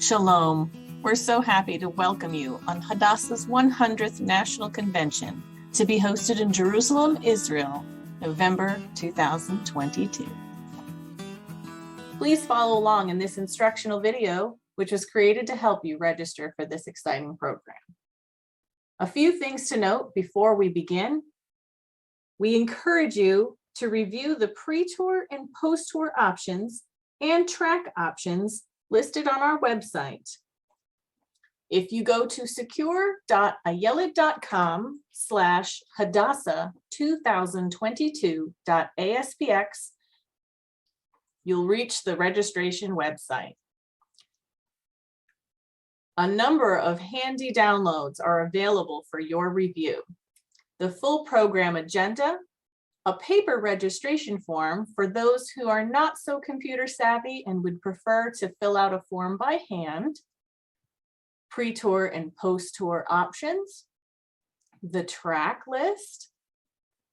Shalom. We're so happy to welcome you on Hadassah's 100th National Convention to be hosted in Jerusalem, Israel, November 2022. Please follow along in this instructional video, which was created to help you register for this exciting program. A few things to note before we begin. We encourage you to review the pre-tour and post-tour options and track options listed on our website. If you go to secure.ayelet.com/Hadassah2022.aspx, you'll reach the registration website. A number of handy downloads are available for your review. The full program agenda, a paper registration form for those who are not so computer savvy and would prefer to fill out a form by hand, pre-tour and post-tour options, the track list,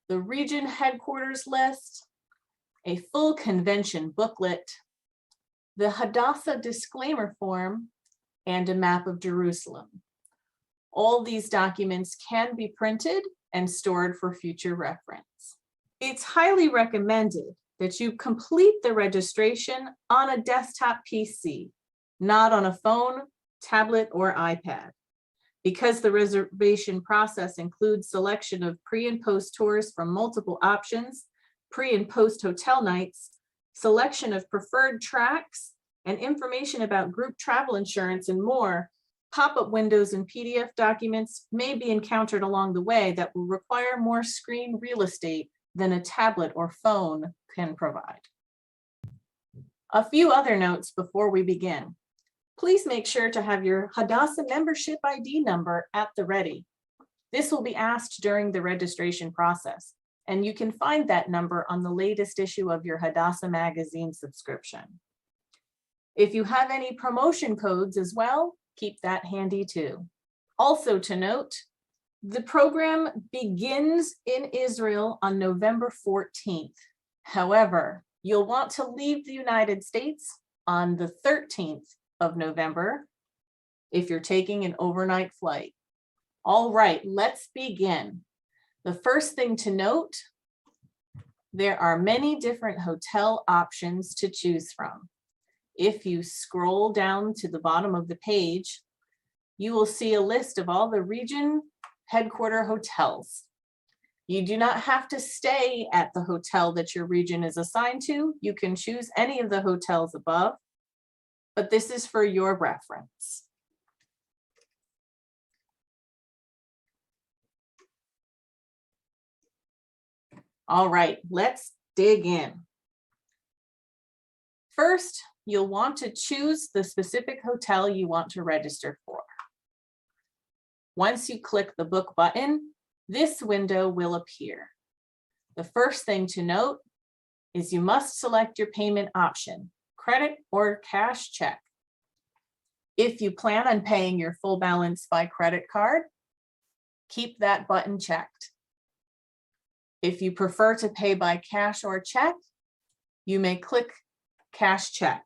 the region headquarters list, a full convention booklet, the Hadassah disclaimer form, and a map of Jerusalem. All these documents can be printed and stored for future reference. It's highly recommended that you complete the registration on a desktop PC, not on a phone, tablet, or iPad. Because the reservation process includes selection of pre and post tours from multiple options, pre and post hotel nights, selection of preferred tracks, and information about group travel insurance and more, pop-up windows and PDF documents may be encountered along the way that will require more screen real estate than a tablet or phone can provide. A few other notes before we begin. Please make sure to have your Hadassah membership ID number at the ready. This will be asked during the registration process, and you can find that number on the latest issue of your Hadassah magazine subscription. If you have any promotion codes as well, keep that handy too. Also to note, the program begins in Israel on November 14th. However, you'll want to leave the United States on the 13th of November if you're taking an overnight flight. All right, let's begin. The first thing to note, there are many different hotel options to choose from. If you scroll down to the bottom of the page, you will see a list of all the region headquarter hotels. You do not have to stay at the hotel that your region is assigned to. You can choose any of the hotels above, but this is for your reference. All right, let's dig in. First, you'll want to choose the specific hotel you want to register for. Once you click the book button, this window will appear. The first thing to note is you must select your payment option, credit or cash check. If you plan on paying your full balance by credit card, keep that button checked. If you prefer to pay by cash or check, you may click cash check.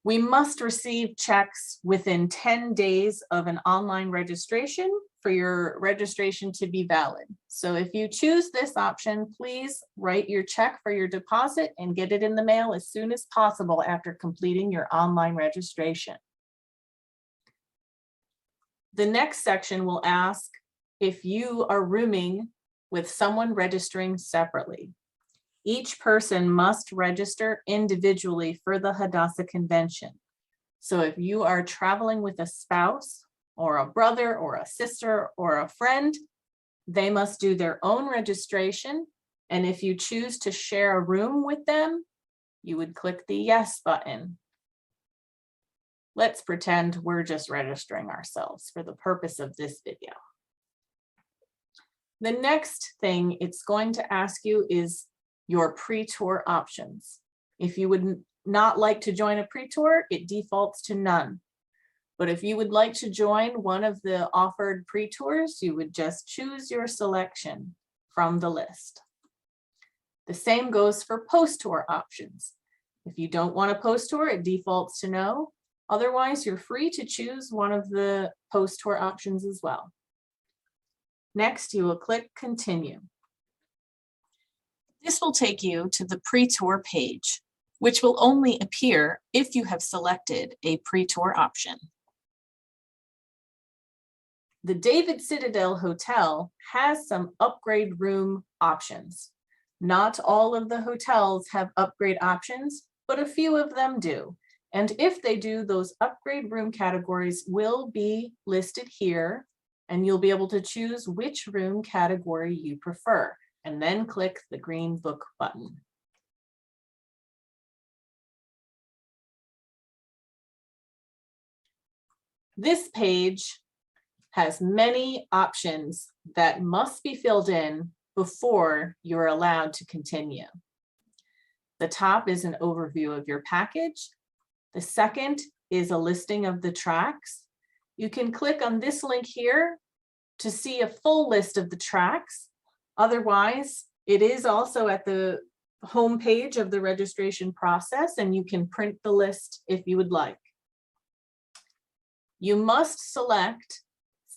We must receive checks within 10 days of an online registration for your registration to be valid. So if you choose this option, please write your check for your deposit and get it in the mail as soon as possible after completing your online registration. The next section will ask if you are rooming with someone registering separately. Each person must register individually for the Hadassah convention. So if you are traveling with a spouse or a brother or a sister or a friend, they must do their own registration. And if you choose to share a room with them, you would click the yes button. Let's pretend we're just registering ourselves for the purpose of this video. The next thing it's going to ask you is your pre-tour options. If you would not like to join a pre-tour, it defaults to none. But if you would like to join one of the offered pre-tours, you would just choose your selection from the list. The same goes for post-tour options. If you don't want a post-tour, it defaults to no. Otherwise, you're free to choose one of the post-tour options as well. Next, you will click Continue. This will take you to the pre-tour page, which will only appear if you have selected a pre-tour option. The David Citadel Hotel has some upgrade room options. Not all of the hotels have upgrade options, but a few of them do. And if they do, those upgrade room categories will be listed here, and you'll be able to choose which room category you prefer, and then click the green book button. This page has many options that must be filled in before you're allowed to continue. The top is an overview of your package. The second is a listing of the tracks. You can click on this link here to see a full list of the tracks. Otherwise, it is also at the home page of the registration process, and you can print the list if you would like. You must select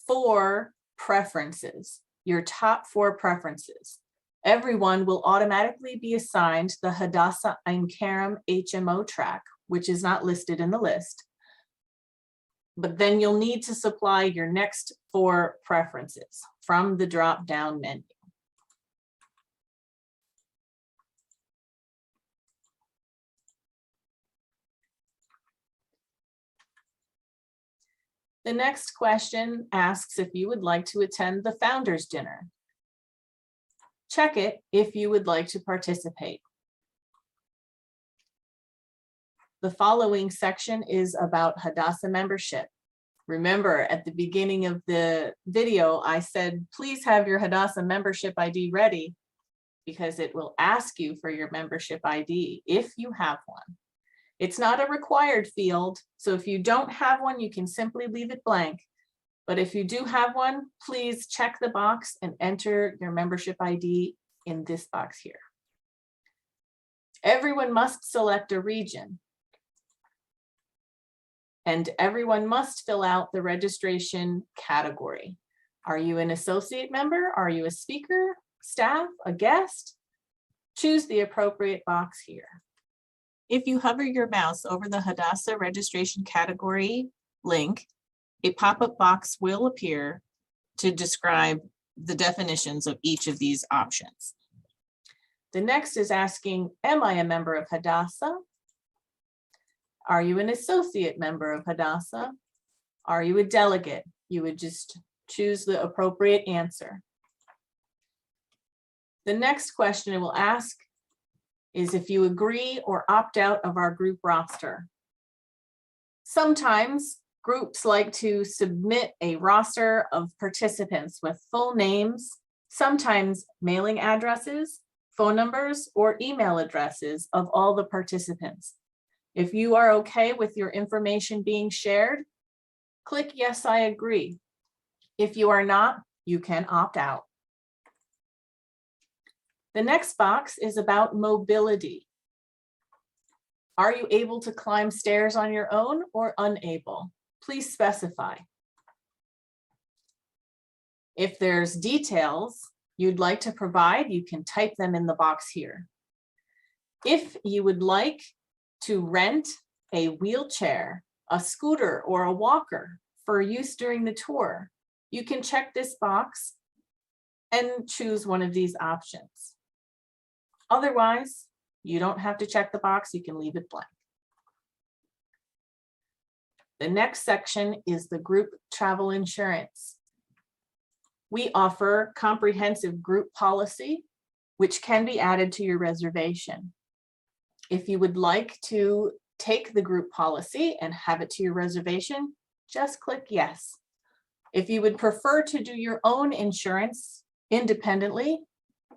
4 preferences, your top 4 preferences. Everyone will automatically be assigned the Hadassah Ein Kerem HMO track, which is not listed in the list. But then you'll need to supply your next 4 preferences from the drop-down menu. The next question asks if you would like to attend the Founders Dinner. Check it if you would like to participate. The following section is about Hadassah membership. Remember, at the beginning of the video, I said, please have your Hadassah membership ID ready, because it will ask you for your membership ID if you have one. It's not a required field, so if you don't have one, you can simply leave it blank. But if you do have one, please check the box and enter your membership ID in this box here. Everyone must select a region, and everyone must fill out the registration category. Are you an associate member? Are you a speaker, staff, a guest? Choose the appropriate box here. If you hover your mouse over the Hadassah registration category link, a pop-up box will appear to describe the definitions of each of these options. The next is asking, am I a member of Hadassah? Are you an associate member of Hadassah? Are you a delegate? You would just choose the appropriate answer. The next question it will ask is if you agree or opt out of our group roster. Sometimes groups like to submit a roster of participants with full names, sometimes mailing addresses, phone numbers, or email addresses of all the participants. If you are okay with your information being shared, click Yes, I agree. If you are not, you can opt out. The next box is about mobility. Are you able to climb stairs on your own or unable? Please specify. If there's details you'd like to provide, you can type them in the box here. If you would like to rent a wheelchair, a scooter, or a walker for use during the tour, you can check this box and choose one of these options. Otherwise, you don't have to check the box, you can leave it blank. The next section is the group travel insurance. We offer comprehensive group policy, which can be added to your reservation. If you would like to take the group policy and have it to your reservation, just click yes. If you would prefer to do your own insurance independently,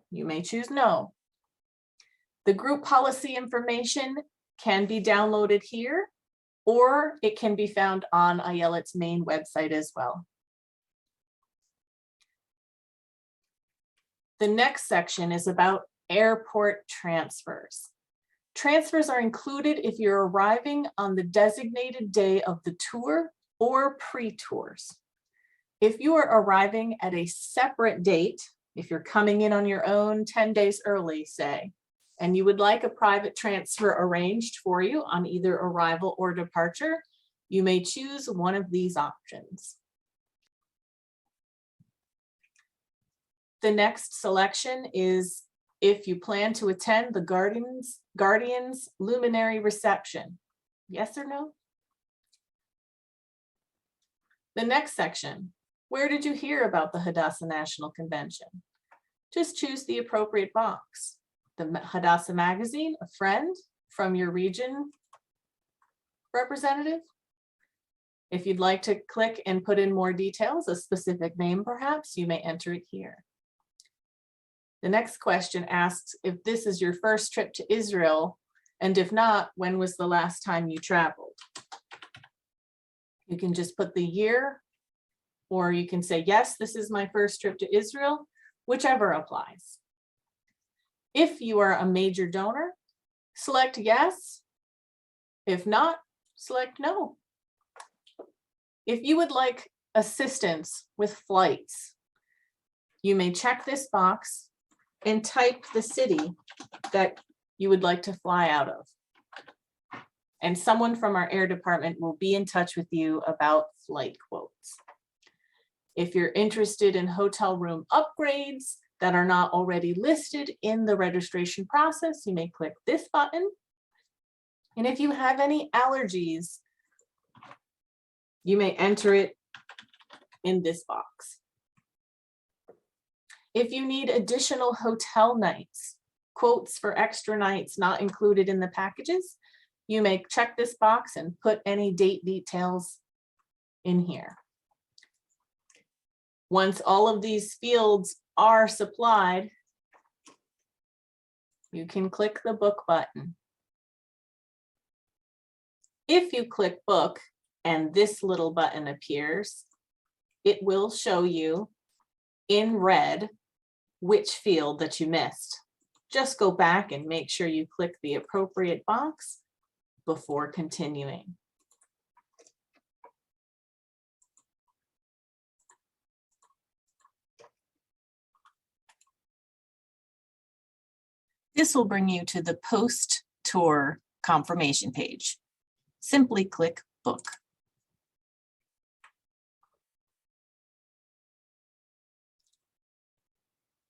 you may choose no. The group policy information can be downloaded here, or it can be found on Ayelet's main website as well. The next section is about airport transfers. Transfers are included if you're arriving on the designated day of the tour or pre-tours. If you are arriving at a separate date, if you're coming in on your own 10 days early, say, and you would like a private transfer arranged for you on either arrival or departure, you may choose one of these options. The next selection is if you plan to attend the Guardians Luminary Reception. Yes or no? The next section, where did you hear about the Hadassah National Convention? Just choose the appropriate box. The Hadassah magazine, a friend, from your region representative. If you'd like to click and put in more details, a specific name perhaps, you may enter it here. The next question asks if this is your first trip to Israel, and if not, when was the last time you traveled? You can just put the year, or you can say, yes, this is my first trip to Israel, whichever applies. If you are a major donor, select yes. If not, select no. If you would like assistance with flights, you may check this box and type the city that you would like to fly out of. And someone from our air department will be in touch with you about flight quotes. If you're interested in hotel room upgrades that are not already listed in the registration process, you may click this button. And if you have any allergies, you may enter it in this box. If you need additional hotel nights, quotes for extra nights not included in the packages, you may check this box and put any date details in here. Once all of these fields are supplied, you can click the book button. If you click book and this little button appears, it will show you in red which field that you missed. Just go back and make sure you click the appropriate box before continuing. This will bring you to the post-tour confirmation page. Simply click book.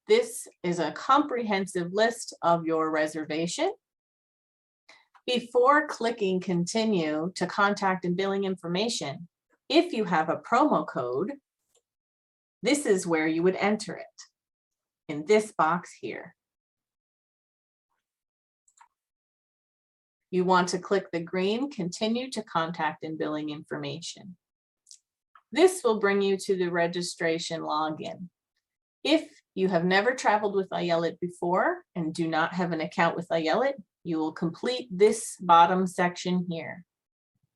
This is a comprehensive list of your reservation. Before clicking continue to contact and billing information, if you have a promo code, this is where you would enter it, in this box here. You want to click the green continue to contact and billing information. This will bring you to the registration login. If you have never traveled with Ayelet before and do not have an account with Ayelet, you will complete this bottom section here.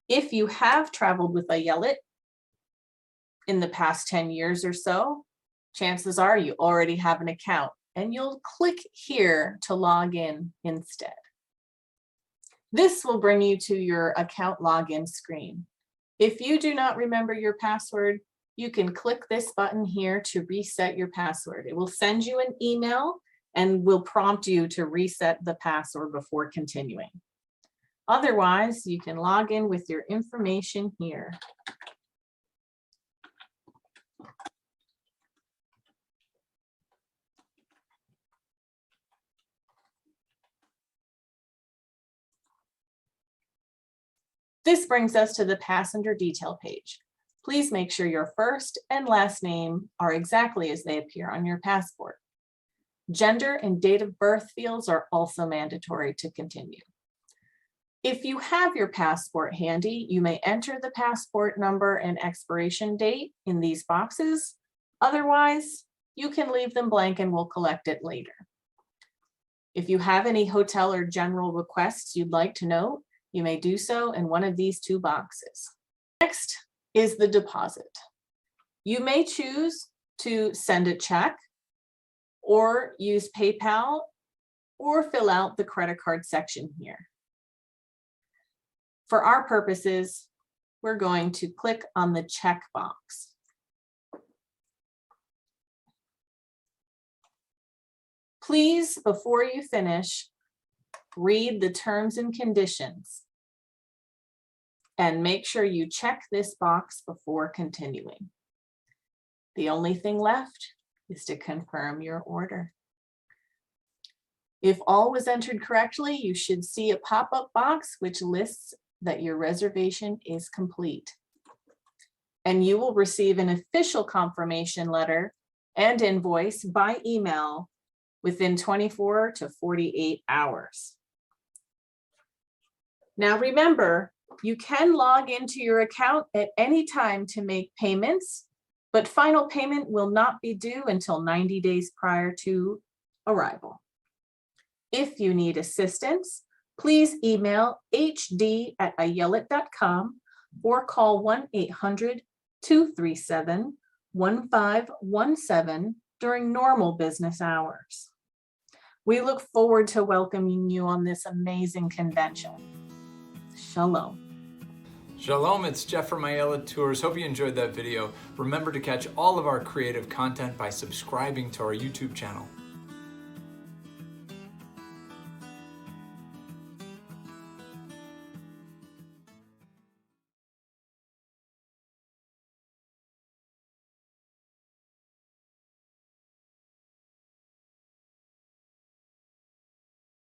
If you have traveled with Ayelet in the past 10 years or so, chances are you already have an account, and you'll click here to log in instead. This will bring you to your account login screen. If you do not remember your password, you can click this button here to reset your password. It will send you an email and will prompt you to reset the password before continuing. Otherwise, you can log in with your information here. This brings us to the passenger detail page. Please make sure your first and last name are exactly as they appear on your passport. Gender and date of birth fields are also mandatory to continue. If you have your passport handy, you may enter the passport number and expiration date in these boxes. Otherwise, you can leave them blank and we'll collect it later. If you have any hotel or general requests you'd like to note, you may do so in one of these two boxes. Next is the deposit. You may choose to send a check or use PayPal or fill out the credit card section here. For our purposes, we're going to click on the check box. Please, before you finish, read the terms and conditions and make sure you check this box before continuing. The only thing left is to confirm your order. If all was entered correctly, you should see a pop-up box which lists that your reservation is complete. And you will receive an official confirmation letter and invoice by email within 24 to 48 hours. Now remember, you can log into your account at any time to make payments, but final payment will not be due until 90 days prior to arrival. If you need assistance, please email hd@ayelet.com or call 1-800-237-1517 during normal business hours. We look forward to welcoming you on this amazing convention. Shalom. Shalom, it's Jeff from Ayelet Tours. Hope you enjoyed that video. Remember to catch all of our creative content by subscribing to our YouTube channel.